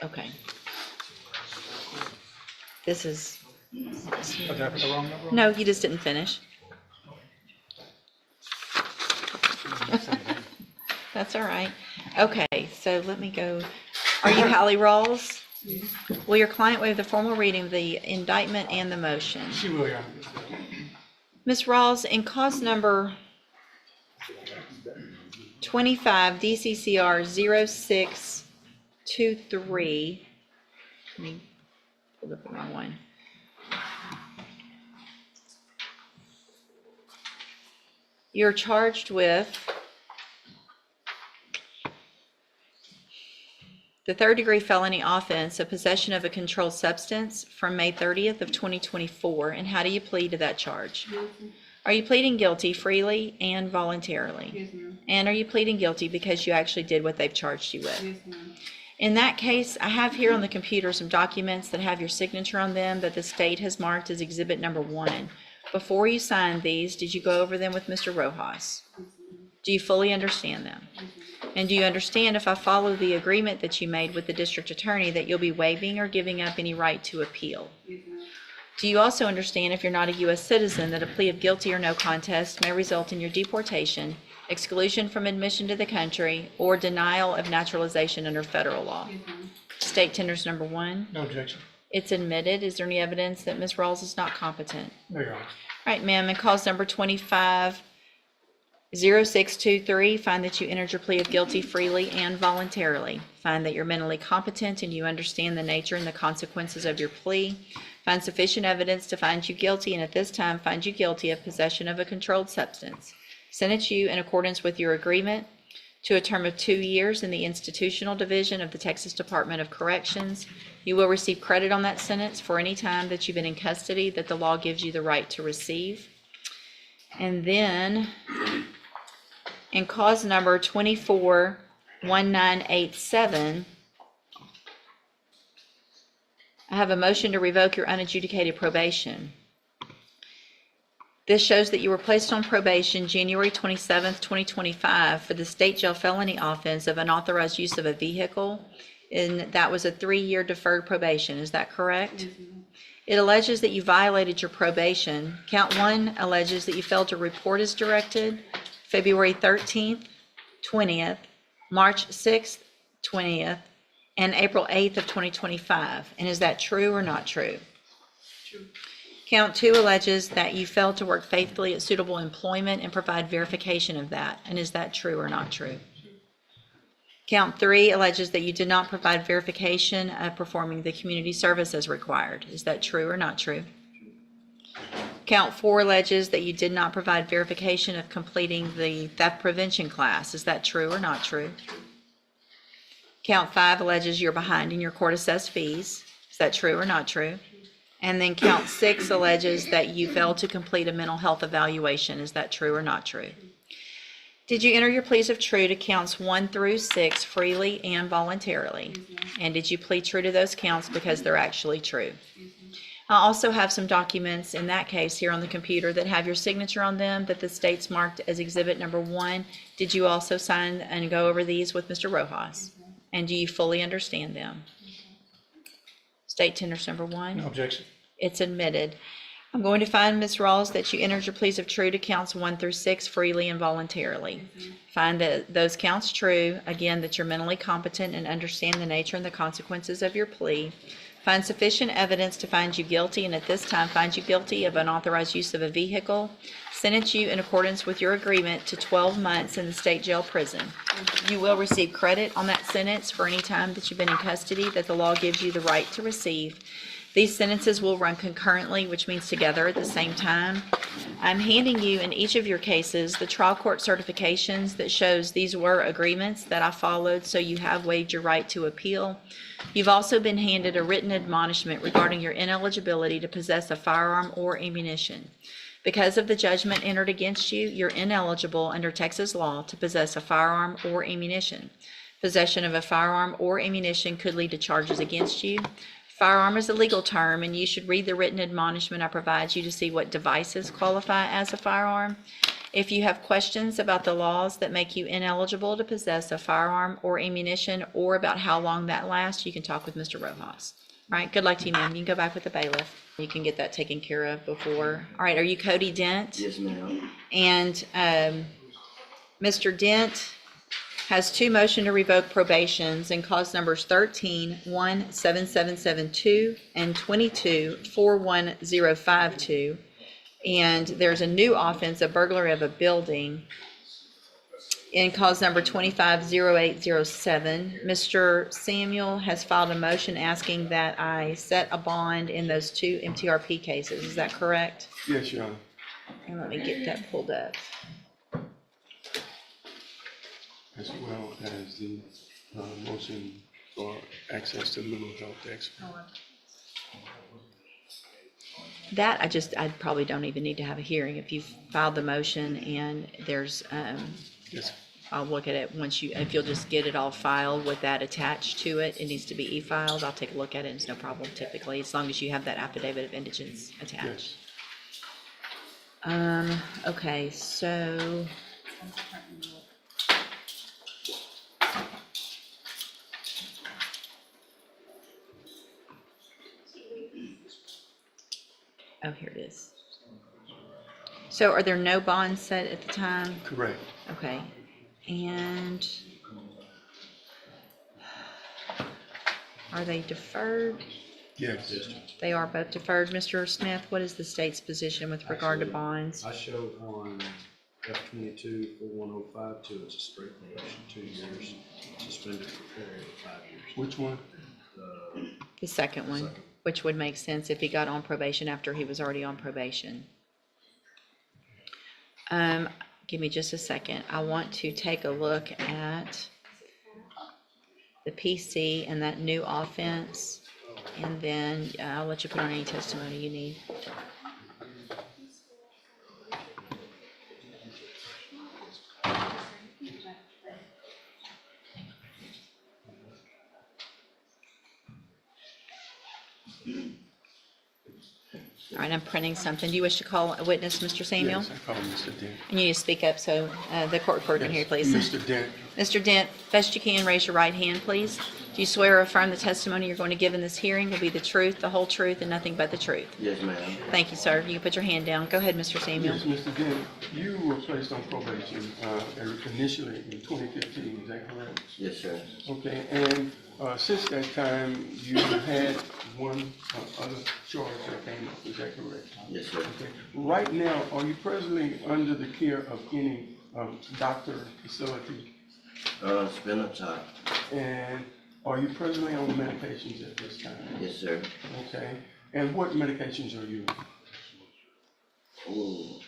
Okay. This is, Did I put the wrong number on? no, you just didn't finish. That's all right. Okay, so let me go. Are you Hallie Rawls? Will your client waive the formal reading of the indictment and the motion? She will, Your Honor. Ms. Rawls, in cause number 25 DCCR 0623, let me pull up the wrong one. You're charged with the third-degree felony offense of possession of a controlled substance from May 30th of 2024. And how do you plead to that charge? Guilty. Are you pleading guilty freely and voluntarily? Yes, ma'am. And are you pleading guilty because you actually did what they've charged you with? Yes, ma'am. In that case, I have here on the computer some documents that have your signature on them that the state has marked as exhibit number 1. Before you signed these, did you go over them with Mr. Rojas? Do you fully understand them? And do you understand, if I follow the agreement that you made with the district attorney, that you'll be waiving or giving up any right to appeal? Yes, ma'am. Do you also understand, if you're not a U.S. citizen, that a plea of guilty or no contest may result in your deportation, exclusion from admission to the country, or denial of naturalization under federal law? Yes, ma'am. State tenders number 1. No objection. It's admitted. Is there any evidence that Ms. Rawls is not competent? No, Your Honor. All right, ma'am, in cause number 25 0623, find that you entered your plea of guilty freely and voluntarily. Find that you're mentally competent and you understand the nature and the consequences of your plea. Find sufficient evidence to find you guilty, and at this time find you guilty of possession of a controlled substance. Sentence you in accordance with your agreement to a term of 2 years in the institutional division of the Texas Department of Corrections. You will receive credit on that sentence for any time that you've been in custody that the law gives you the right to receive. And then in cause number 241987, I have a motion to revoke your unadjudicated probation. This shows that you were placed on probation January 27th, 2025 for the state jail felony offense of unauthorized use of a vehicle, and that was a 3-year deferred probation. Is that correct? Yes, ma'am. It alleges that you violated your probation. Count 1 alleges that you failed to report as directed February 13th, 20th, March 6th, 20th, and April 8th of 2025. And is that true or not true? True. Count 2 alleges that you failed to work faithfully at suitable employment and provide verification of that. And is that true or not true? Count 3 alleges that you did not provide verification of performing the community service as required. Is that true or not true? Count 4 alleges that you did not provide verification of completing the theft prevention class. Is that true or not true? Count 5 alleges you're behind in your court-assessed fees. Is that true or not true? And then count 6 alleges that you failed to complete a mental health evaluation. Is that true or not true? Did you enter your pleas of true to counts 1 through 6 freely and voluntarily? And did you plead true to those counts because they're actually true? I also have some documents in that case here on the computer that have your signature on them that the state's marked as exhibit number 1. Did you also sign and go over these with Mr. Rojas? And do you fully understand them? State tenders number 1. No objection. It's admitted. I'm going to find, Ms. Rawls, that you entered your pleas of true to counts 1 through 6 freely and voluntarily. Find that those counts true, again, that you're mentally competent and understand the nature and the consequences of your plea. Find sufficient evidence to find you guilty, and at this time find you guilty of unauthorized use of a vehicle. Sentence you in accordance with your agreement to 12 months in the state jail prison. You will receive credit on that sentence for any time that you've been in custody that the law gives you the right to receive. These sentences will run concurrently, which means together at the same time. I'm handing you in each of your cases the trial court certifications that shows these were agreements that I followed, so you have waived your right to appeal. You've also been handed a written admonishment regarding your ineligibility to possess a firearm or ammunition. Because of the judgment entered against you, you're ineligible under Texas law to possess a firearm or ammunition. Possession of a firearm or ammunition could lead to charges against you. Firearm is a legal term, and you should read the written admonishment I provide you to see what devices qualify as a firearm. If you have questions about the laws that make you ineligible to possess a firearm or ammunition, or about how long that lasts, you can talk with Mr. Rojas. All right, good luck to you, ma'am. You can go back with the bailiff. You can get that taken care of before. All right, are you Cody Dent? Yes, ma'am. And Mr. Dent has two motion to revoke probations in cause numbers 13-17772 and 22-41052. And there's a new offense, a burglary of a building, in cause number 250807. Mr. Samuel has filed a motion asking that I set a bond in those two MTRP cases. Is that correct? Yes, Your Honor. And let me get that pulled up. As well as the motion for access to mental health expert. That I probably don't even need to have a hearing. If you've filed the motion and there's, Yes. I'll look at it if you'll just get it all filed with that attached to it. It needs to be e-filed. I'll take a look at it. It's no problem typically, as long as you have that affidavit of indigence attached. Yes. Okay, so. Oh, here it is. So are there no bonds set at the time? Correct. Okay, and are they deferred? Yes. They They are both deferred. Mr. Smith, what is the state's position with regard to Actually, bonds? I showed on F-22-4105 it's a straight probation, 2 years, suspended for a period of 5 years. Which one? The second one, Second. which would make sense if he got on probation after he was already on probation. Give me just a second. I want to take a look at the PC and that new offense, and then I'll let you put on any testimony you need. All right, I'm printing something. Do you wish to call a witness, Mr. Samuel? Yes, I call Mr. Dent. And you need to speak up so the court reporter can hear you, please. Mr. Dent. Mr. Dent, best you can, raise your right hand, please. Do you swear or affirm the testimony you're going to give in this hearing will be the truth, the whole truth, and nothing but the truth? Yes, ma'am. Thank you, sir. You can put your hand down. Go ahead, Mr. Samuel. Yes, Mr. Dent, you were placed on probation initially in 2015, is that correct? Yes, sir. Okay, and since that time, you had one other charge that came up, is that correct? Yes, sir. Okay. Right now, are you presently under the care of any doctor facility? It's been a time. And are you presently on medications at this time? Yes, sir. Okay, and what medications are you on? Ooh.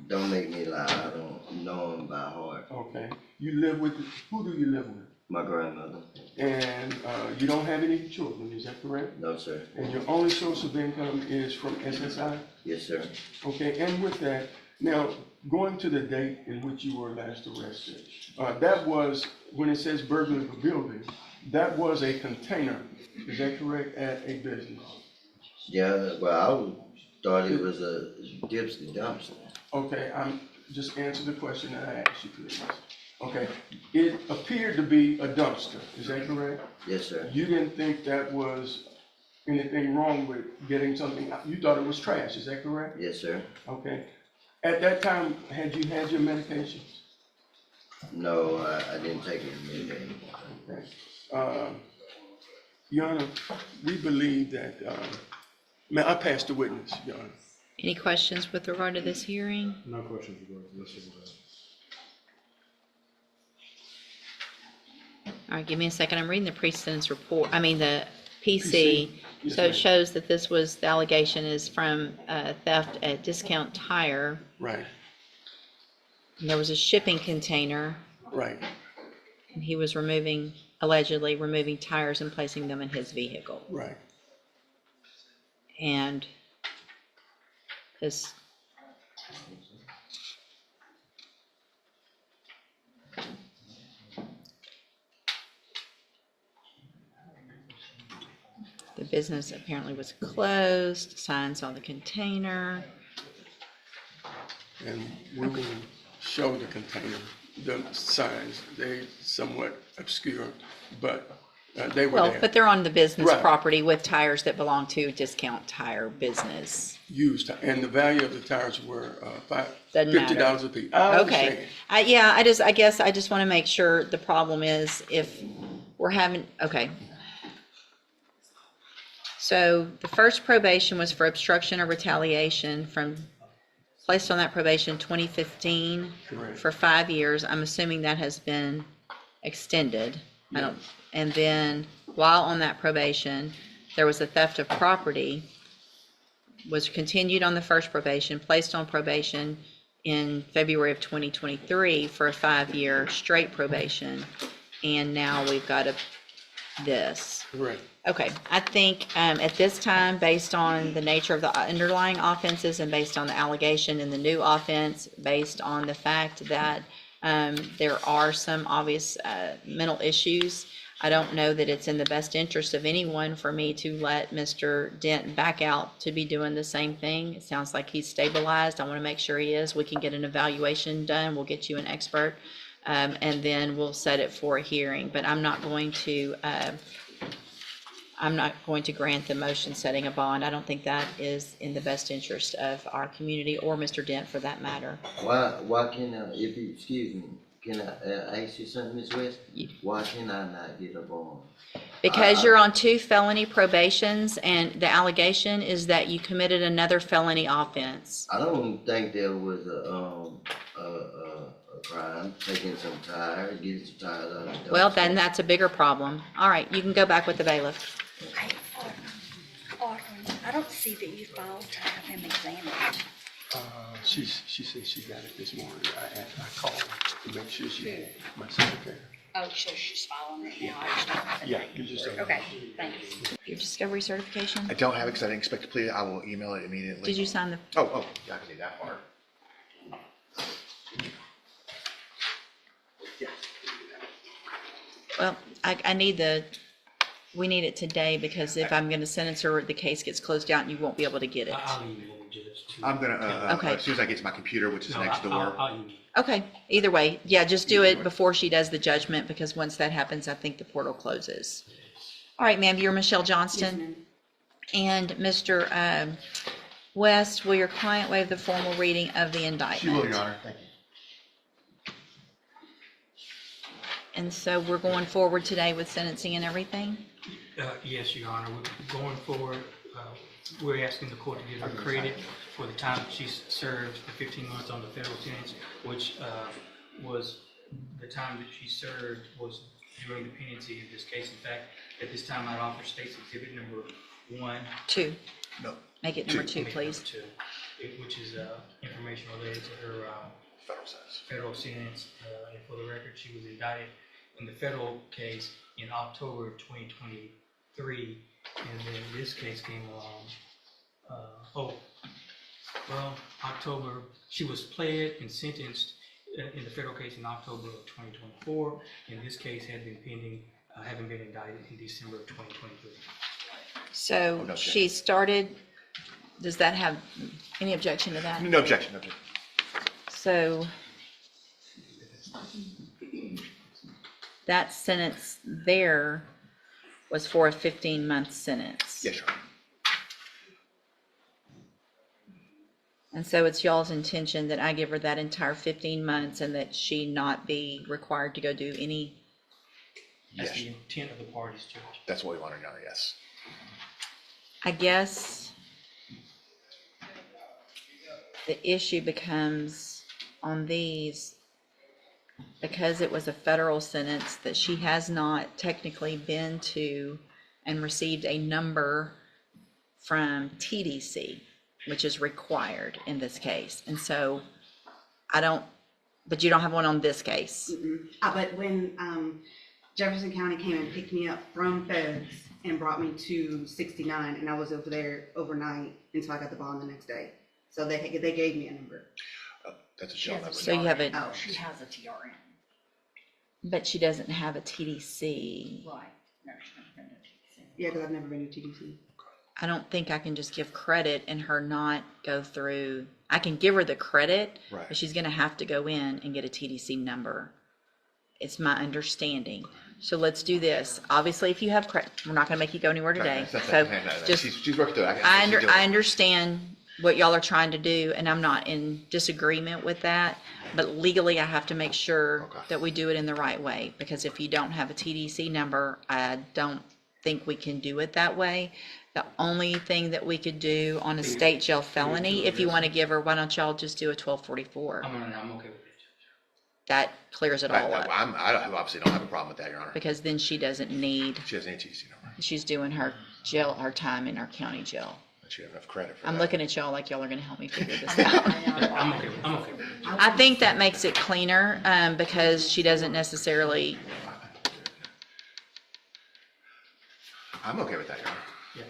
Don't make me lie. I don't know him by heart. Okay, you live with, who do you live with? My grandmother. And you don't have any children, is that correct? No, sir. And your only source of income is from SSI? Yes, sir. Okay, and with that, now, going to the date in which you were last arrested, that was, when it says burglary of a building, that was a container, is that correct, at a business? Yeah, well, I thought it was a gypsy dumpster. Okay, just answer the question that I asked you, please. Okay, it appeared to be a dumpster, is that correct? Yes, sir. You didn't think that was anything wrong with getting something, you thought it was trash, is that correct? Yes, sir. Okay, at that time, had you had your medications? No, I didn't take it immediately. Okay. Your Honor, we believe that, I passed the witness, Your Honor. Any questions with regard to this hearing? No questions regarding this. All right, give me a second. I'm reading the pre-sentence report, the PC. PC. Yes, So it ma'am. shows that the allegation is from theft at Discount Tire. Right, And there was a shipping container, right, and he was allegedly removing tires and placing them in his vehicle. right. And this. The business apparently was closed, signs on the container. and we will show the container, the signs. They somewhat obscure, but they were Well, there. but they're on the business Right. property with tires that belong to Discount Tire Business. Used, and the value of the tires were Doesn't matter. $50 a piece. I understand. Okay, I guess I just want to make sure the problem is if we're having, okay. So the first probation was for obstruction or retaliation placed on that probation 2015 Correct. for 5 years. I'm assuming that has been extended. Yes. And then while on that probation, there was a theft of property, was continued on the first probation, placed on probation in February of 2023 for a 5-year straight probation. And now we've got this. Correct. Okay, I think at this time, based on the nature of the underlying offenses and based on the allegation in the new offense, based on the fact that there are some obvious mental issues, I don't know that it's in the best interest of anyone for me to let Mr. Dent back out to be doing the same thing. It sounds like he's stabilized. I want to make sure he is. We can get an evaluation done. We'll get you an expert, and then we'll set it for a hearing. But I'm not going to grant the motion setting a bond. I don't think that is in the best interest of our community or Mr. Dent for that matter. Why can, if you, excuse me, can I ask you something, Ms. West? Why can I not get a bond? Because you're on 2 felony probations and the allegation is that you committed another felony offense. I don't think there was a crime, taking some tires, getting some tires out of the dumpster. Well, then that's a bigger problem. All right, you can go back with the bailiff. I don't see that you filed to have him examined. She said she got it this morning. I called to make sure she had my secretary. Oh, so she's filing it now, I understand. Yeah, you just. Okay, thanks. Your discovery certification? I don't have it because I didn't expect to plea. I will email it immediately. Did you sign the, Oh, yeah, I can do that part. well, we need it today because if I'm gonna sentence her, the case gets closed out and you won't be able to get it. I'll email it, Judge. too. I'm gonna, Okay. as soon as I get to my computer, which is No, next door. I'll email. Okay, either way, yeah, just do it before she does the judgment because once that happens, I think the portal closes. All right, ma'am, you're Michelle Johnston. And Mr. West, will your client waive the formal reading of the indictment? She will, Your Honor. Thank you. And so we're going forward today with sentencing and everything? Yes, Your Honor, we're going forward. We're asking the court to give her credit for the time that she's served, the 15 months on the federal sentence, which was the time that she served was during the pendency of this case. In fact, at this time, I'd offer State's Exhibit number 1. 2. No, Make it number 2, please. Which is information related to her federal sentence. federal sentence. And for the record, she was indicted in the federal case in October of 2023, and then this case came along. October, she was pled and sentenced in the federal case in October of 2024, and this case had been pending, having been indicted in December of 2023. So no she started, does that have any objection to that? No objection, no objection. So that sentence there was for a 15-month sentence. Yes, Your Honor. And so it's y'all's intention that I give her that entire 15 months and that she not be required to go do any, That's Yes, the intent of the parties, Judge. that's what we want, Your Honor, yes. I guess the issue becomes on these, because it was a federal sentence that she has not technically been to and received a number from TDC, which is required in this case. And so but you don't have one on this case. But when Jefferson County came and picked me up from feds and brought me to 69, and I was over there overnight until I got the bond the next day. So they gave me a number. Oh, that's a jail number. So you have Oh, She has a TRN. but she doesn't have a TDC. Right. No, she's never been to TC. yeah, because I've never been to TDC. I don't think I can just give credit and her not go through. I can give her the credit, Right. but she's gonna have to go in and get a TDC number. It's my understanding. So let's do this. Obviously, if you have credit, we're not gonna make you go anywhere today. So just, She's working through it. I understand what y'all are trying to do, and I'm not in disagreement with that. But legally, I have to make sure Okay. that we do it in the right way, because if you don't have a TDC number, I don't think we can do it that way. The only thing that we could do on a state jail felony, if you want to give her, why don't y'all just do a 1244? I'm okay with it. That clears it all up, I obviously don't have a problem with that, Your Honor. because then she doesn't need, She has an ATC number. she's doing her jail, her time in our county jail. She has enough credit for that. I'm looking at y'all like y'all are gonna help me figure this out. I'm okay with it. I think that makes it cleaner, because she doesn't necessarily, I'm okay with that, Your Honor. Yeah.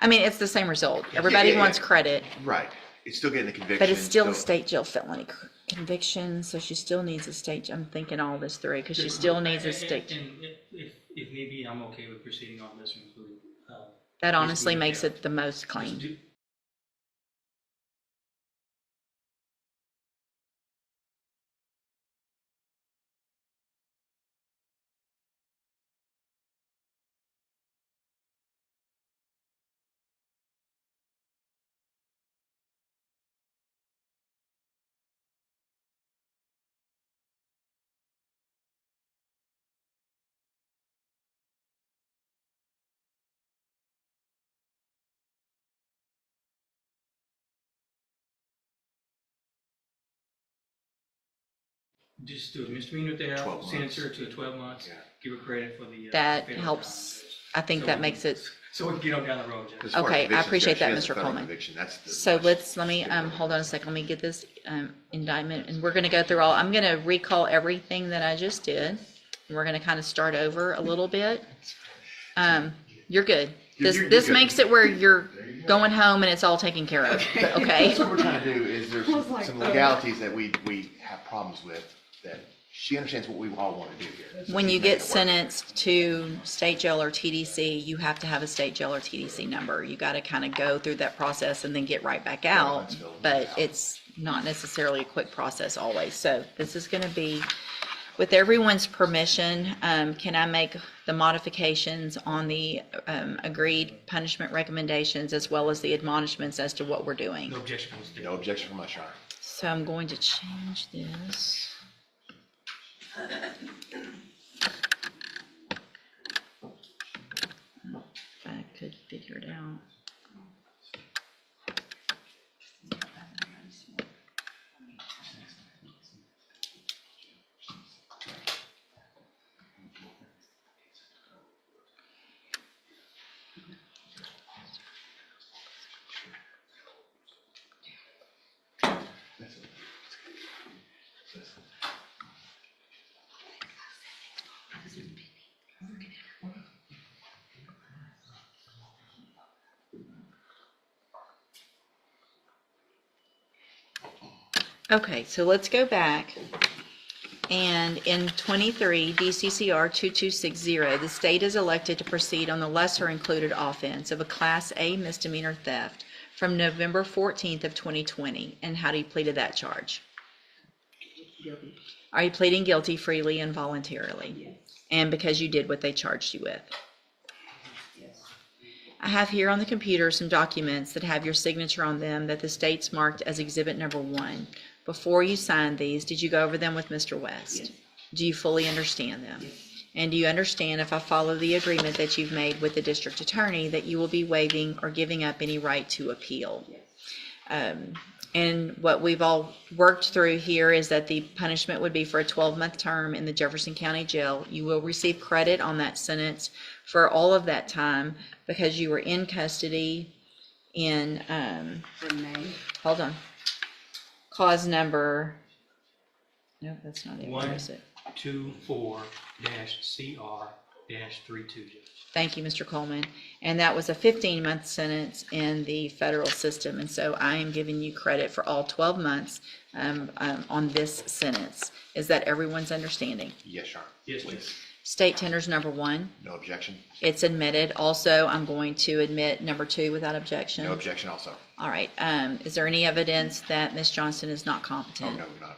I mean, it's the same result. Everybody yeah, wants yeah. credit, Right. It's still getting the conviction. but it's still a state jail felony conviction, so she still needs a state, I'm thinking all this through, because she still needs a state. And if maybe, I'm okay with proceeding on this one. That honestly makes it the most clean. Just do a misdemeanor there, 12 sentence her months. to 12 months, Yeah. give her credit for the. That federal helps, time. I think So that we makes can- it, So we can get on down the road, Judge. As far as Okay, I convictions appreciate go, that, she has a Mr. federal Coleman. conviction. That's the so much let me, different. hold on a second, let me get this, indictment, and we're gonna go through all, I'm gonna recall everything that I just did. And we're gonna kind of start over a little bit. You're good. This You're this good. makes it where you're going home and it's all taken care of, okay? That's what we're trying to do, is there's I was like, some legalities that we have problems with, that she understands what we all want to do here. When you Make get it work. sentenced to state jail or TDC, you have to have a state jail or TDC number. You gotta kind of go through that process and then get right back out, that's filled but out. it's not necessarily a quick process always. So this is gonna be, with everyone's permission, can I make the modifications on the agreed punishment recommendations as well as the admonishments as to what we're doing? No objection, Mr. Davis. No objection from us, Your Honor. So I'm going to change this. If I could figure it out. Okay, so let's go back. And in 23 DCCR 2260, the state is elected to proceed on the lesser included offense of a Class A misdemeanor theft from November 14th of 2020. And how do you plead to that charge? Guilty. Are you pleading guilty freely and voluntarily? Yes. And because you did what they charged you with? Yes. I have here on the computer some documents that have your signature on them that the state's marked as exhibit number 1. Before you signed these, did you go over them with Mr. West? Yes. Do you fully understand them? Yes. And do you understand, if I follow the agreement that you've made with the district attorney, that you will be waiving or giving up any right to appeal? Yes. And what we've all worked through here is that the punishment would be for a 12-month term in the Jefferson County Jail. You will receive credit on that sentence for all of that time because you were in custody in, From May. hold on, cause number, no, that's not it. Where is it? 24-CR-32, Judge. Thank you, Mr. Coleman. And that was a 15-month sentence in the federal system. And so I am giving you credit for all 12 months on this sentence. Is that everyone's understanding? Yes, Your Honor. Yes, Please. Judge. State tenders number 1. No objection? It's admitted. Also, I'm going to admit number 2 without objection. No objection also? All right. Is there any evidence that Ms. Johnson is not Oh, competent? no, not, no, Your Honor.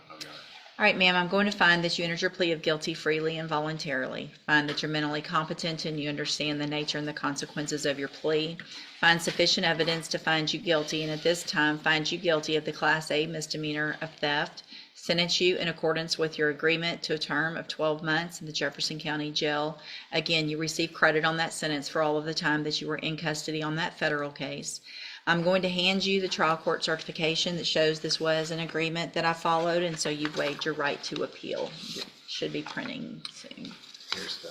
All right, ma'am, I'm going to find that you entered your plea of guilty freely and voluntarily. Find that you're mentally competent and you understand the nature and the consequences of your plea. Find sufficient evidence to find you guilty, and at this time, find you guilty of the Class A misdemeanor of theft. Sentence you in accordance with your agreement to a term of 12 months in the Jefferson County Jail. Again, you receive credit on that sentence for all of the time that you were in custody on that federal case. I'm going to hand you the trial court certification that shows this was an agreement that I followed, and so you've waived your right to appeal. It should be printing soon. Here's the,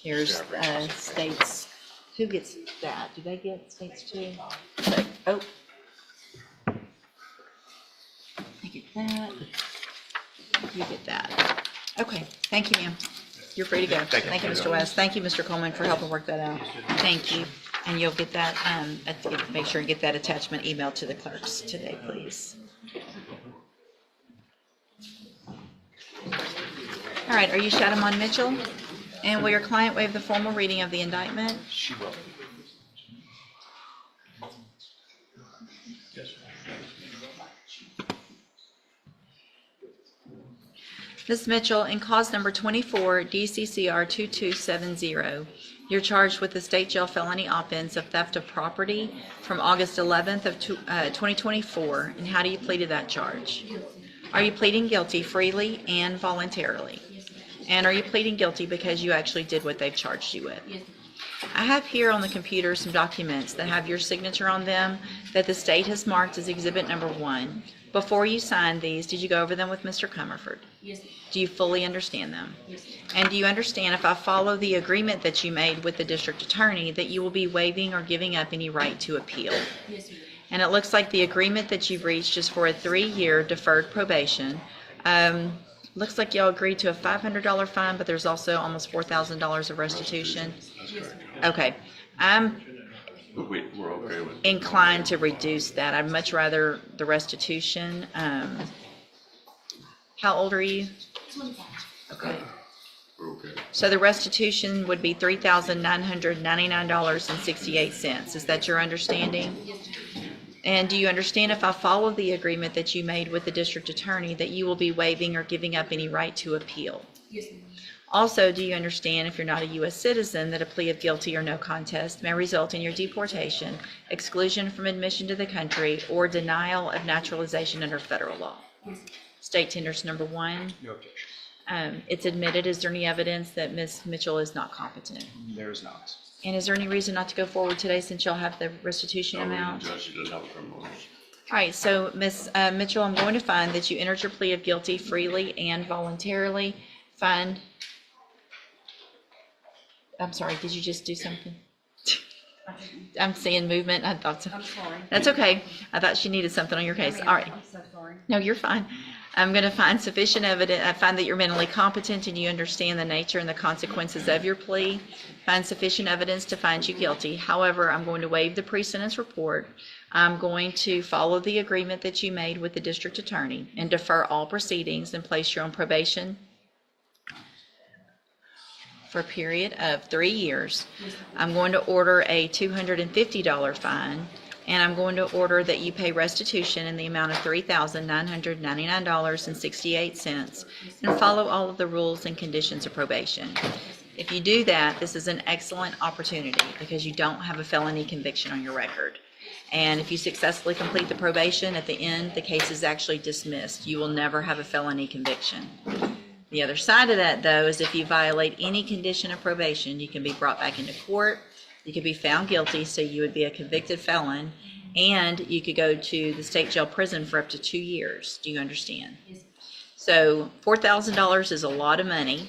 Here's states. Who gets that? Do they get states too? So, oh. I get that. You get that. Okay, thank you, ma'am. You're free to go. Thank you, Mr. West. Thank you, Mr. Coleman, for helping work that out. Thank you. And you'll get that, make sure and get that attachment emailed to the clerks today, please. All right, are you Shadamon Mitchell? And will your client waive the formal reading of the indictment? she will. Ms. Mitchell, in cause number 24 DCCR 2270, you're charged with the state jail felony offense of theft of property from August 11th of 2024. And how do you plead to that charge? Are you pleading guilty freely and voluntarily? And are you pleading guilty because you actually did what they've charged you with? I have here on the computer some documents that have your signature on them that the state has marked as exhibit number 1. Before you signed these, did you go over them with Mr. Comerford? Yes, ma'am. Do you fully understand them? Yes, ma'am. And do you understand, if I follow the agreement that you made with the district attorney, that you will be waiving or giving up any right to appeal? Yes, ma'am. And it looks like the agreement that you've reached is for a 3-year deferred probation. Looks like y'all agreed to a $500 fine, but there's also almost $4,000 of restitution. Okay, I'm We're okay with it. inclined to reduce that. I'd much rather the restitution. How old are you? 25. Okay. We're okay. So the restitution would be $3,999.68. Is that your understanding? Yes, ma'am. And do you understand, if I follow the agreement that you made with the district attorney, that you will be waiving or giving up any right to appeal? Yes, ma'am. Also, do you understand, if you're not a U.S. citizen, that a plea of guilty or no contest may result in your deportation, exclusion from admission to the country, or denial of naturalization under federal law? Yes, ma'am. State tenders number 1. No objection. It's admitted. Is there any evidence that Ms. Mitchell is not competent? There is not. And is there any reason not to go forward today, since y'all have the restitution amount? Judge, she doesn't have a criminal record. All right, so Ms. Mitchell, I'm going to find that you entered your plea of guilty freely and voluntarily. I'm sorry, did you just do something? I'm seeing movement. I thought so. I'm sorry. That's okay. I thought she needed something on your case. All right. I'm so sorry. No, you're fine. I'm going to find sufficient evidence. I find that you're mentally competent and you understand the nature and the consequences of your plea. Find sufficient evidence to find you guilty. However, I'm going to waive the pre-sentence report. I'm going to follow the agreement that you made with the district attorney and defer all proceedings and place you on probation for a period of 3 years. I'm going to order a $250 fine, and I'm going to order that you pay restitution in the amount of $3,999.68 and follow all of the rules and conditions of probation. If you do that, this is an excellent opportunity because you don't have a felony conviction on your record. And if you successfully complete the probation, at the end, the case is actually dismissed. You will never have a felony conviction. The other side of that, though, is if you violate any condition of probation, you can be brought back into court, you could be found guilty, so you would be a convicted felon, and you could go to the state jail prison for up to 2 years. Do you understand? Yes, ma'am. So $4,000 is a lot of money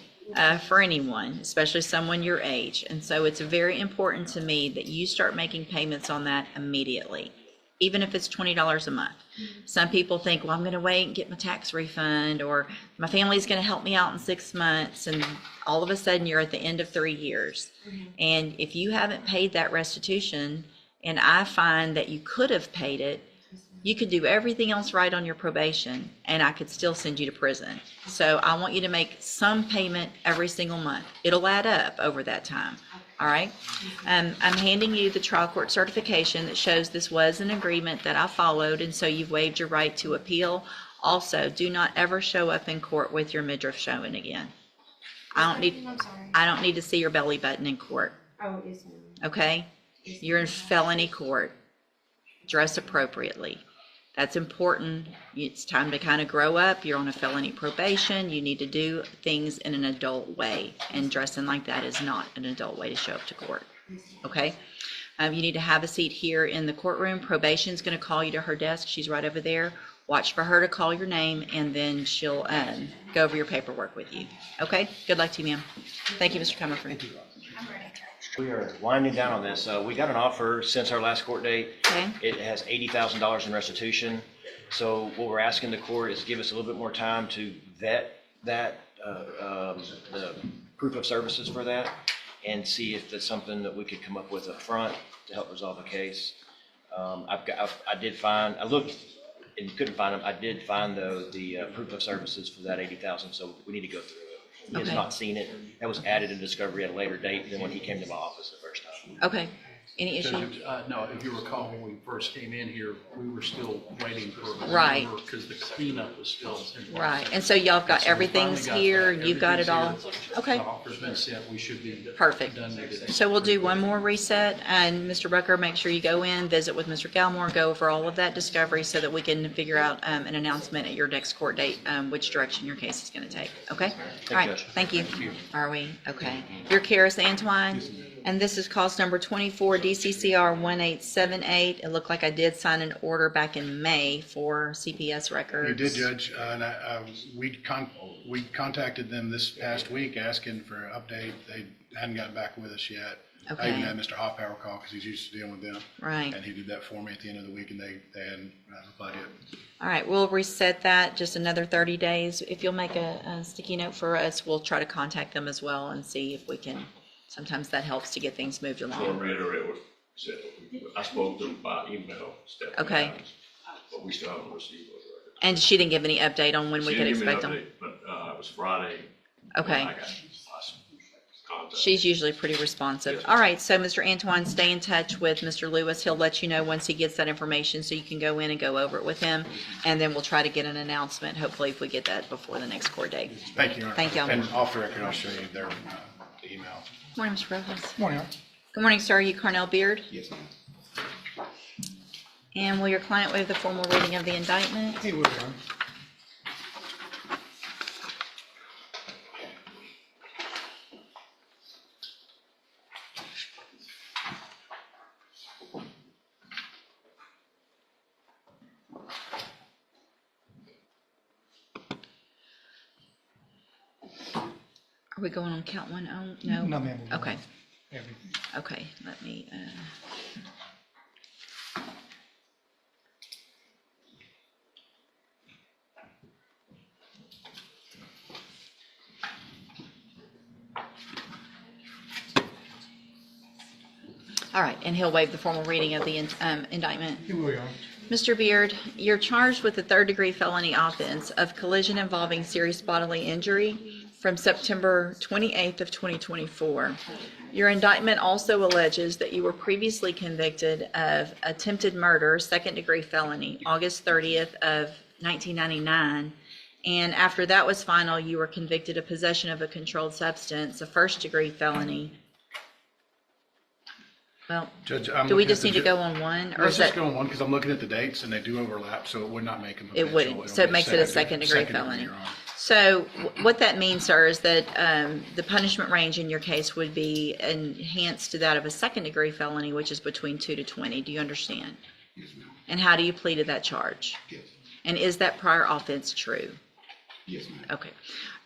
for anyone, especially someone your age. And so it's very important to me that you start making payments on that immediately, even if it's $20 a month. Some people think, well, I'm going to wait and get my tax refund, or my family's going to help me out in 6 months. And all of a sudden you're at the end of 3 years. And if you haven't paid that restitution, and I find that you could have paid it, You could do everything else right on your probation, and I could still send you to prison. So I want you to make some payment every single month. It'll add up over that time. All right? I'm handing you the trial court certification that shows this was an agreement that I followed, and so you've waived your right to appeal. Also, do not ever show up in court with your midriff showing again. I don't need to see your belly button in court. Oh, yes, ma'am. Okay? You're in felony court. Dress appropriately. That's important. It's time to kind of grow up. You're on a felony probation. You need to do things in an adult way. And dressing like that is not an adult way to show up to court. Okay? You need to have a seat here in the courtroom. Probation's going to call you to her desk. She's right over there. Watch for her to call your name, and then she'll go over your paperwork with you. Okay? Good luck to you, ma'am. Thank you, Mr. Comerford. We are winding down on this. We got an offer since our last court date. Okay? It has $80,000 in restitution. So what we're asking the court is give us a little bit more time to vet that, the proof of services for that, and see if that's something that we could come up with up front to help resolve the case. I looked and couldn't find them. I did find though the proof of services for that $80,000, so we need to go through it. He has Okay. not seen it. That was added in discovery at a later date than when he came to my office the first time. Okay. Any issue? No, if you recall, when we first came in here, we were still waiting for. Right. Because the cleanup was still in process. Right. And so y'all have got So we everything's finally here, that. you've got it all? Everything's here. Okay. The offer's been sent, we should be Perfect. done today. So we'll do one more reset, and Mr. Rucker, make sure you go in, visit with Mr. Galmore, go over all of that discovery so that we can figure out an announcement at your next court date, which direction your case is going to take. Okay? All right. Thank you. Are we? Okay. Your Karis Antoine, and this is cause number 24 DCCR 1878. It looked like I did sign an order back in May for CPS records. You did, Judge, and we contacted them this past week asking for an update. They hadn't gotten back with us yet. I even Okay. had Mr. Hoppower call because he's used to dealing with them. Right. And he did that for me at the end of the week, and they hadn't replied yet. All right, we'll reset that just another 30 days. If you'll make a sticky note for us, we'll try to contact them as well and see if we can, sometimes that helps to get things moved So along. reiterate what you said, I spoke to them by email, Stephanie Okay. Adams, but we still haven't received those records. And she didn't give any update on when we She could didn't give me expect an them? update, but, it was Friday. Okay. when I got last contact. She's usually pretty responsive. Yes. All right, so Mr. Antoine, stay in touch with Mr. Lewis. He'll let you know once he gets that information so you can go in and go over it with him. And then we'll try to get an announcement, hopefully if we get that before the next court date. Thank you, Your Honor. Thank you. And off the record, I'll show you their email. Morning, Mr. Rojas. Morning. Good morning, sir. Are you Carnell Beard? Yes, ma'am. And will your client waive the formal reading of the indictment? He will, Your Honor. Are we going on count one? Oh, no? No, ma'am. Okay. Okay, let me, all right, and he'll waive the formal reading of the indictment. He will, Your Honor. Mr. Beard, you're charged with the third-degree felony offense of collision involving serious bodily injury from September 28th of 2024. Your indictment also alleges that you were previously convicted of attempted murder, second-degree felony, August 30th of 1999. And after that was final, you were convicted of possession of a controlled substance, a first-degree felony. Well, Judge, I'm do we looking just at need the to go on one? Or Let's is just that, go on one, because I'm looking at the dates, and they do overlap, so it would not make them It habitual. wouldn't. It'll So it be makes it a second-degree felony. Your Honor. So what that means, sir, is that the punishment range in your case would be enhanced to that of a second-degree felony, which is between 2 to 20. Do you understand? Yes, ma'am. And how do you plead to that charge? Yes. And is that prior offense true? Yes, ma'am. Okay.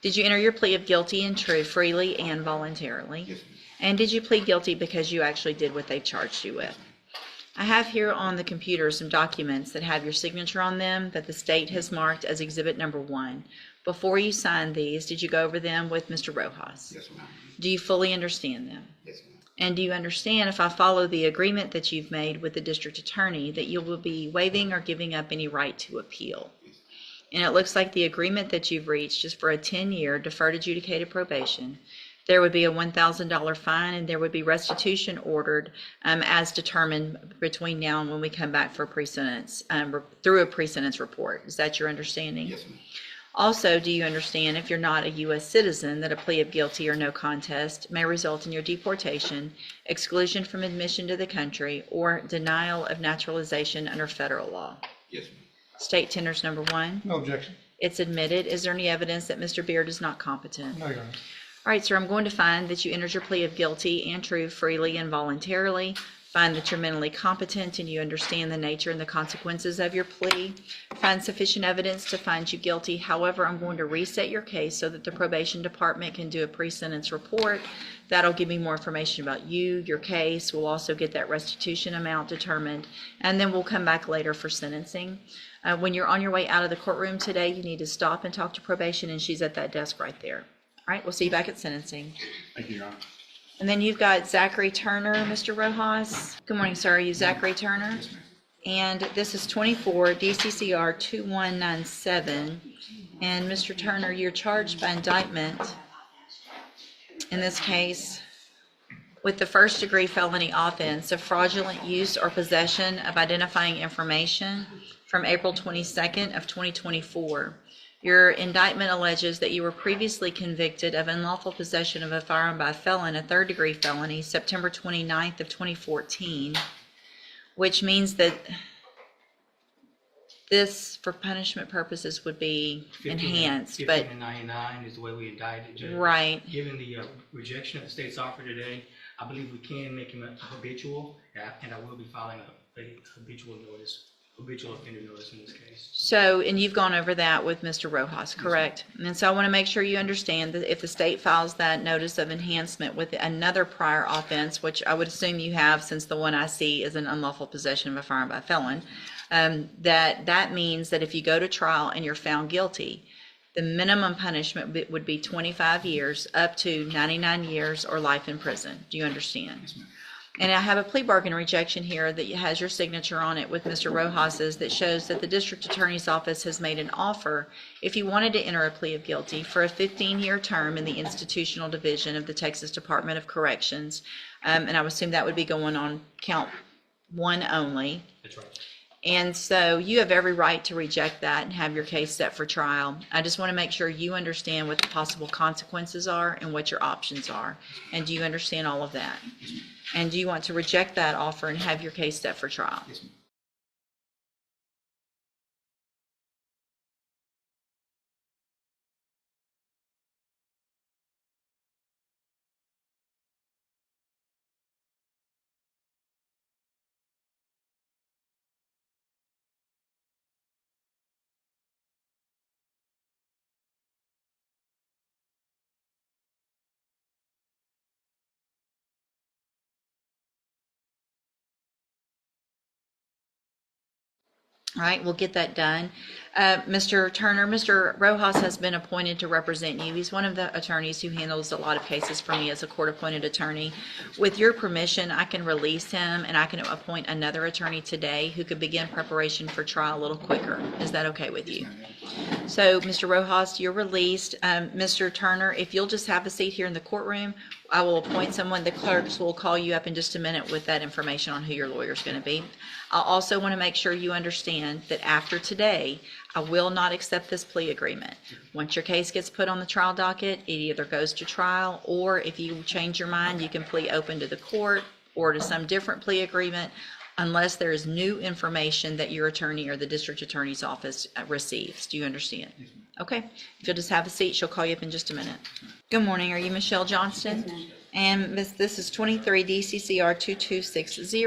Did you enter your plea of guilty and true freely and voluntarily? Yes, ma'am. And did you plead guilty because you actually did what they charged you with? I have here on the computer some documents that have your signature on them that the state has marked as exhibit number 1. Before you signed these, did you go over them with Mr. Rojas? Yes, ma'am. Do you fully understand them? Yes, ma'am. And do you understand, if I follow the agreement that you've made with the district attorney, that you will be waiving or giving up any right to appeal? And it looks like the agreement that you've reached is for a 10-year deferred adjudicated probation. There would be a $1,000 fine, and there would be restitution ordered as determined between now and when we come back for a pre-sentence, through a pre-sentence report. Is that your understanding? Yes, ma'am. Also, do you understand, if you're not a U.S. citizen, that a plea of guilty or no contest may result in your deportation, exclusion from admission to the country, or denial of naturalization under federal law? Yes, ma'am. State tenders number 1. No objection. It's admitted. Is there any evidence that Mr. Beard is not competent? No, Your Honor. All right, sir, I'm going to find that you entered your plea of guilty and true freely and voluntarily. Find that you're mentally competent and you understand the nature and the consequences of your plea. Find sufficient evidence to find you guilty. However, I'm going to reset your case so that the probation department can do a pre-sentence report. That'll give me more information about you, your case. We'll also get that restitution amount determined, and then we'll come back later for sentencing. When you're on your way out of the courtroom today, you need to stop and talk to probation, and she's at that desk right there. All right, we'll see you back at sentencing. Thank you, Your Honor. And then you've got Zachary Turner, Mr. Rojas. Good morning, sir. Are you Zachary Turner? Yes, ma'am. And this is 24 DCCR 2197. And Mr. Turner, you're charged by indictment in this case with the first-degree felony offense of fraudulent use or possession of identifying information from April 22nd of 2024. Your indictment alleges that you were previously convicted of unlawful possession of a firearm by a felon, a third-degree felony, September 29th of 2014, which means that this, for punishment purposes, would be 15 enhanced, 15 but, and 99 is the way we indicted, Judge. right. Given the rejection of the state's offer today, I believe we can make him a habitual, and I will be filing a habitual offender notice in this case. So, and you've gone over that with Mr. Rojas, correct? And so I want to make sure you understand that if the state files that notice of enhancement with another prior offense, which I would assume you have since the one I see is an unlawful possession of a firearm by a felon, that means that if you go to trial and you're found guilty, the minimum punishment would be 25 years up to 99 years or life in prison. Do you understand? Yes, ma'am. And I have a plea bargain rejection here that has your signature on it with Mr. Rojas's that shows that the district attorney's office has made an offer, if you wanted to enter a plea of guilty, for a 15-year term in the institutional division of the Texas Department of Corrections. And I would assume that would be going on count 1 only. That's right. And so you have every right to reject that and have your case set for trial. I just want to make sure you understand what the possible consequences are and what your options are. And do you understand all of that? And do you want to reject that offer and have your case set for trial? Yes, ma'am. All right, we'll get that done. Mr. Turner, Mr. Rojas has been appointed to represent you. He's one of the attorneys who handles a lot of cases for me as a court-appointed attorney. With your permission, I can release him and I can appoint another attorney today who could begin preparation for trial a little quicker. Is that okay with you? So, Mr. Rojas, you're released. Mr. Turner, if you'll just have a seat here in the courtroom, I will appoint someone. The clerks will call you up in just a minute with that information on who your lawyer is going to be. I also want to make sure you understand that after today, I will not accept this plea agreement. Once your case gets put on the trial docket, it either goes to trial, or if you change your mind, you can plea open to the court or to some different plea agreement, unless there is new information that your attorney or the district attorney's office receives. Do you understand? Okay. If you'll just have a seat, she'll call you up in just a minute. Good morning. Are you Michelle Johnston? And this is 23 DCCR 2260.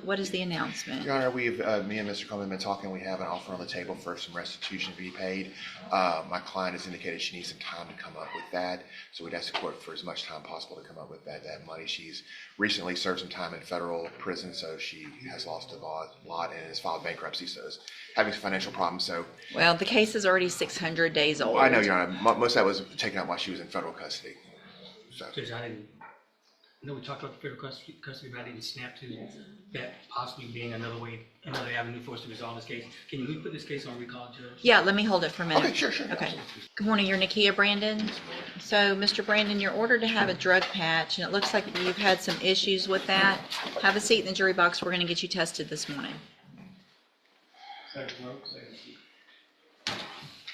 What is the announcement? Your Honor, we've, me and Mr. Coleman have been talking. We have an offer on the table for some restitution to be paid. My client has indicated she needs some time to come up with that. So we'd ask the court for as much time possible to come up with that money. She's recently served some time in federal prison, so she has lost a lot and has filed bankruptcy, so is having some financial problems. So, Well, the case is already 600 days old. I know, Your Honor, most of that was taken out while she was in federal custody. So, Judge, I didn't know we talked about the federal custody, but I didn't snap to that possibly being another way, another avenue for us to resolve this case. Can we put this case on recall, Judge? Yeah, let me hold it for a minute. Okay, sure. Okay. Good morning, you're Nakia Brandon. So, Mr. Brandon, you're ordered to have a drug patch, and it looks like you've had some issues with that. Have a seat in the jury box. We're going to get you tested this morning.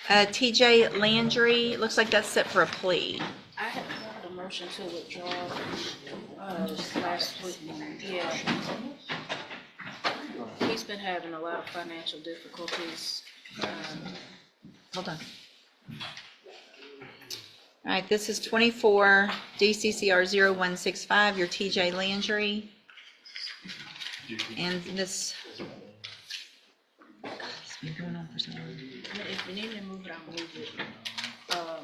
TJ Landry, looks like that's set for a plea. I had a motion to withdraw, last week, yeah. He's been having a lot of financial difficulties. Hold on. All right, this is 24 DCCR 0165, your TJ Landry. And this, God, it's been going on for so long. If you need me to move it, I'll move it. But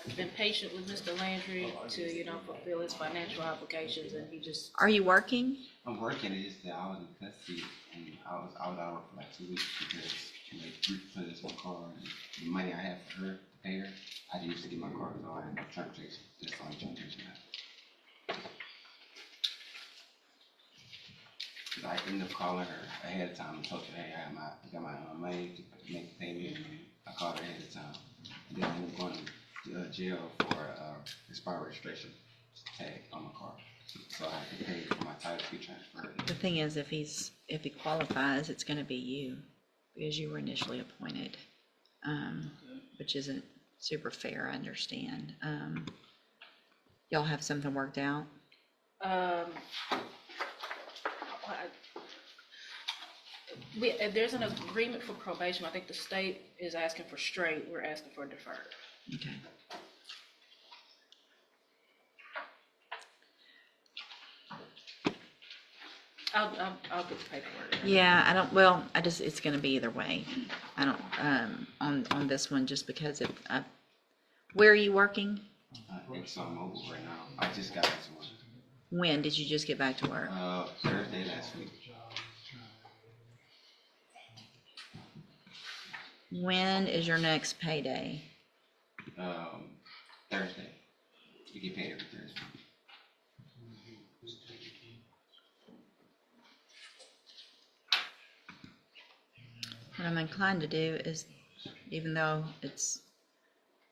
I've been patient with Mr. Landry to, fulfill his financial obligations, and he just. Are you working? I'm working. It's just that I was in custody and I was out of work for like 2 weeks because Ruth put this my car and the money I have for her to pay her, I had to use to get my car, so I had no transportation. That's the only transportation I have. Cause I ended up calling her ahead of time and told her, hey, I got my money to make the payment. I called her ahead of time. And then I ended up going to jail for expired registration tag on my car. So I had to pay for my title to be transferred. The thing is, if he qualifies, it's gonna be you, because you were initially appointed, which isn't super fair, I understand. Y'all have something worked out? There's an agreement for probation. I think the state is asking for straight, we're asking for deferred. Okay. I'll get the paperwork. Yeah, it's gonna be either way. I don't, on this one, just because where are you working? Exxon Mobil right now. I just got back to work. When did you just get back to work? Thursday last week. When is your next payday? Thursday. You get paid every Thursday. What I'm inclined to do is, even though it's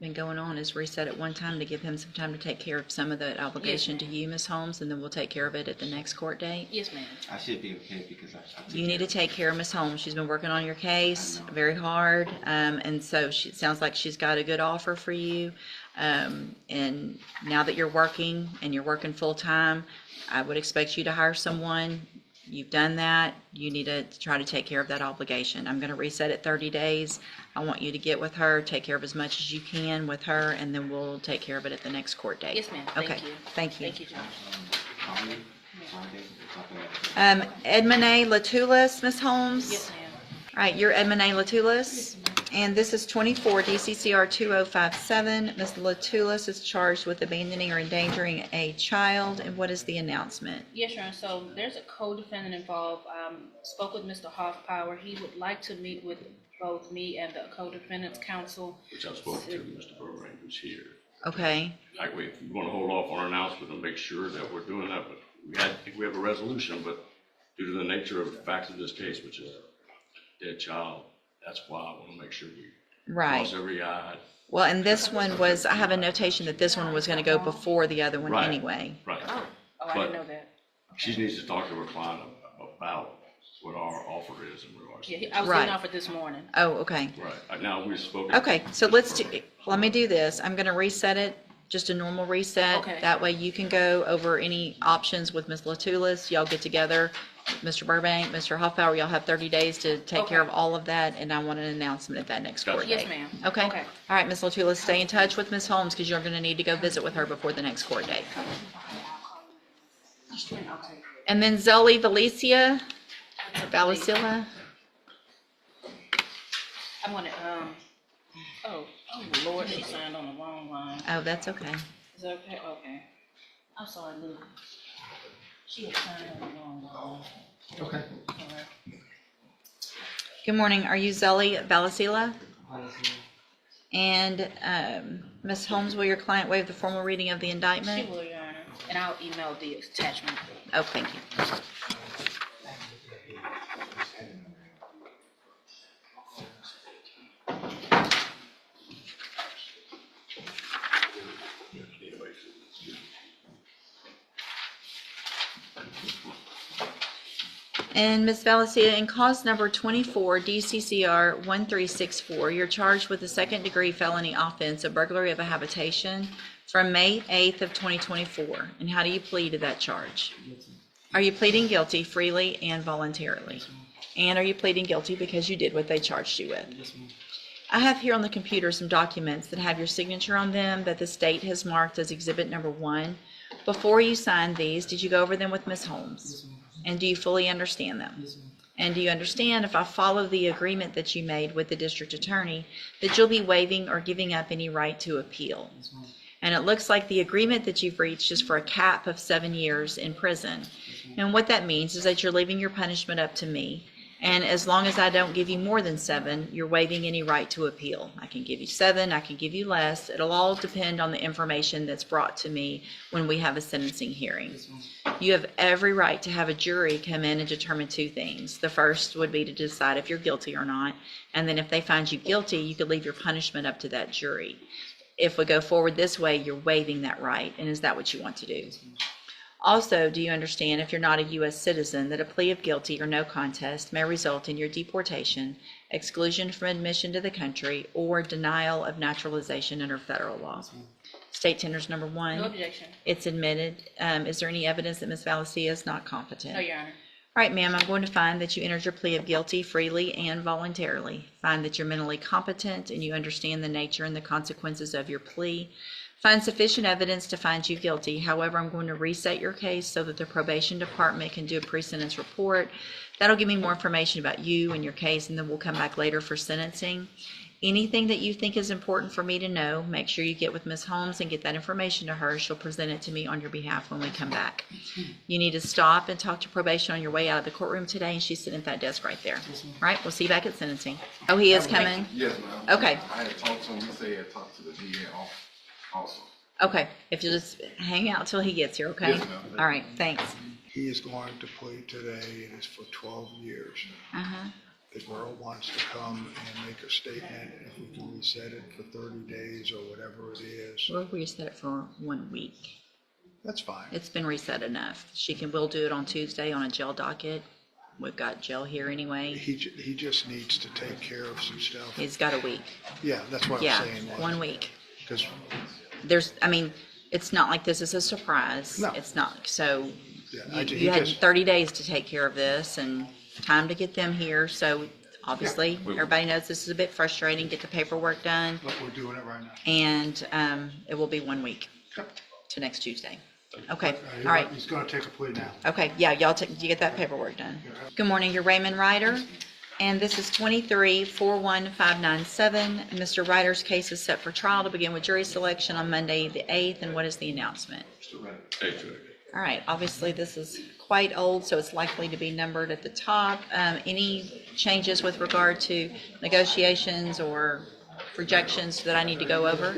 been going on, is reset it one time to give him some time to take care of some of the obligation to you, Ms. Holmes, and then we'll take care of it at the next court date. Yes, ma'am. I should be okay because I You need to take care of Ms. Holmes. She's been working on your case very hard, and so it sounds like she's got a good offer for you. And now that you're working and you're working full-time, I would expect you to hire someone. You've done that. You need to try to take care of that obligation. I'm going to reset it 30 days. I want you to get with her, take care of as much as you can with her, and then we'll take care of it at the next court date. Yes, ma'am. Okay. Thank you. Thank you, Judge. Edmone Latulis, Ms. Holmes? Yes, ma'am. All right, you're Edmone Latulis, and this is 24 DCCR 2057. Ms. Latulis is charged with abandoning or endangering a child, and what is the announcement? Yes, Your Honor. So there's a co-defendant involved. Spoke with Mr. Hoffpower. He would like to meet with both me and the co-defendant's counsel. Which I spoke to Mr. Burbank, who's here. Okay. We want to hold off on our announcement and make sure that we're doing that, but I think we have a resolution, but due to the nature of the facts of this case, which is a dead child, that's why I want to make sure we cross every I. Well, and this one was, I have a notation that this one was going to go before the other one anyway. Right. Oh, I didn't know that. She needs to talk to her client about what our offer is in regards to Yeah, I was getting offered this morning. Oh, okay. Right. Now we've spoken. Okay, so let me do this. I'm going to reset it, just a normal reset. Okay. That way you can go over any options with Ms. Latulis. Y'all get together, Mr. Burbank, Mr. Hoffpower, y'all have 30 days to take care of all of that, and I want an announcement at that next court date. Yes, ma'am. Okay? Okay. All right, Ms. Latulis, stay in touch with Ms. Holmes, because you're going to need to go visit with her before the next court date. And then Zoe Valicilla. I'm gonna, oh Lord, she signed on the wrong line. Oh, that's okay. Is that okay? Okay. I'm sorry, Lou. She had signed on the wrong line. Okay. All right. Good morning. Are you Zoe Valicilla? And Ms. Holmes, will your client waive the formal reading of the She indictment? will, Your Honor, and I'll email the attachment. Oh, thank you. And Ms. Valencia, in cause number 24 DCCR 1364, you're charged with a second-degree felony offense of burglary of a habitation from May 8th of 2024. And how do you plead to that charge? Are you pleading guilty freely and voluntarily? And are you pleading guilty because you did what they charged you with? I have here on the computer some documents that have your signature on them that the state has marked as exhibit number 1. Before you signed these, did you go over them with Ms. Holmes? And do you fully understand them? And do you understand, if I follow the agreement that you made with the district attorney, that you'll be waiving or giving up any right to appeal? And it looks like the agreement that you've reached is for a cap of 7 years in prison. And what that means is that you're leaving your punishment up to me. And as long as I don't give you more than 7, you're waiving any right to appeal. I can give you 7, I can give you less. It'll all depend on the information that's brought to me when we have a sentencing hearing. You have every right to have a jury come in and determine 2 things. The first would be to decide if you're guilty or not. And then if they find you guilty, you could leave your punishment up to that jury. If we go forward this way, you're waiving that right. And is that what you want to do? Also, do you understand, if you're not a U.S. citizen, that a plea of guilty or no contest may result in your deportation, exclusion from admission to the country, or denial of naturalization under federal law? State tenders number 1. No objection. It's admitted. Is there any evidence that Ms. Valencia is not competent? No, Your Honor. All right, ma'am, I'm going to find that you entered your plea of guilty freely and voluntarily. Find that you're mentally competent and you understand the nature and the consequences of your plea. Find sufficient evidence to find you guilty. However, I'm going to reset your case so that the probation department can do a pre-sentence report. That'll give me more information about you and your case, and then we'll come back later for sentencing. Anything that you think is important for me to know, make sure you get with Ms. Holmes and get that information to her. She'll present it to me on your behalf when we come back. You need to stop and talk to probation on your way out of the courtroom today, and she's sitting at that desk right there. All right, we'll see you back at sentencing. Oh, he is coming? Yes, ma'am. Okay. I had talked to him, he said he had talked to the DA also. Okay, if you'll just hang out till he gets here, okay? Yes, ma'am. All right, thanks. He is going to plead today. It is for 12 years. Uh-huh. The girl wants to come and make a statement, if we can reset it for 30 days or whatever it is. We'll reset it for 1 week. That's fine. It's been reset enough. We'll do it on Tuesday on a jail docket. We've got jail here anyway. He just needs to take care of some stuff. He's got a week. Yeah, that's what Yeah, I'm saying. 1 week. Because It's not like this is a surprise. No. It's not, so yeah, you had 30 days to take care of this and time to get them here. So obviously, everybody knows this is a bit frustrating, get the paperwork done. But we're doing it right now. And it will be 1 week to next Tuesday. Okay, But, all right. He's going to take a plea now. Okay, yeah, you get that paperwork done. Good morning, you're Raymond Ryder, and this is 23-41597. Mr. Ryder's case is set for trial to begin with jury selection on Monday, the 8th, and what is the announcement? All right, obviously this is quite old, so it's likely to be numbered at the top. Any changes with regard to negotiations or rejections that I need to go over?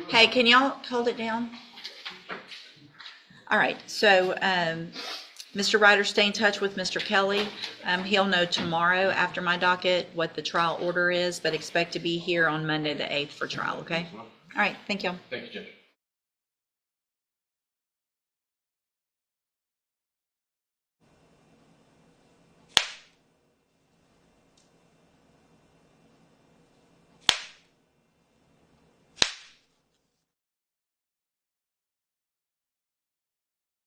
Hey, can y'all hold it down? All right, so Mr. Ryder, stay in touch with Mr. Kelly. He'll know tomorrow after my docket what the trial order is, but expect to be here on Monday the 8th for trial, okay? All right, thank you. Thank you, Judge.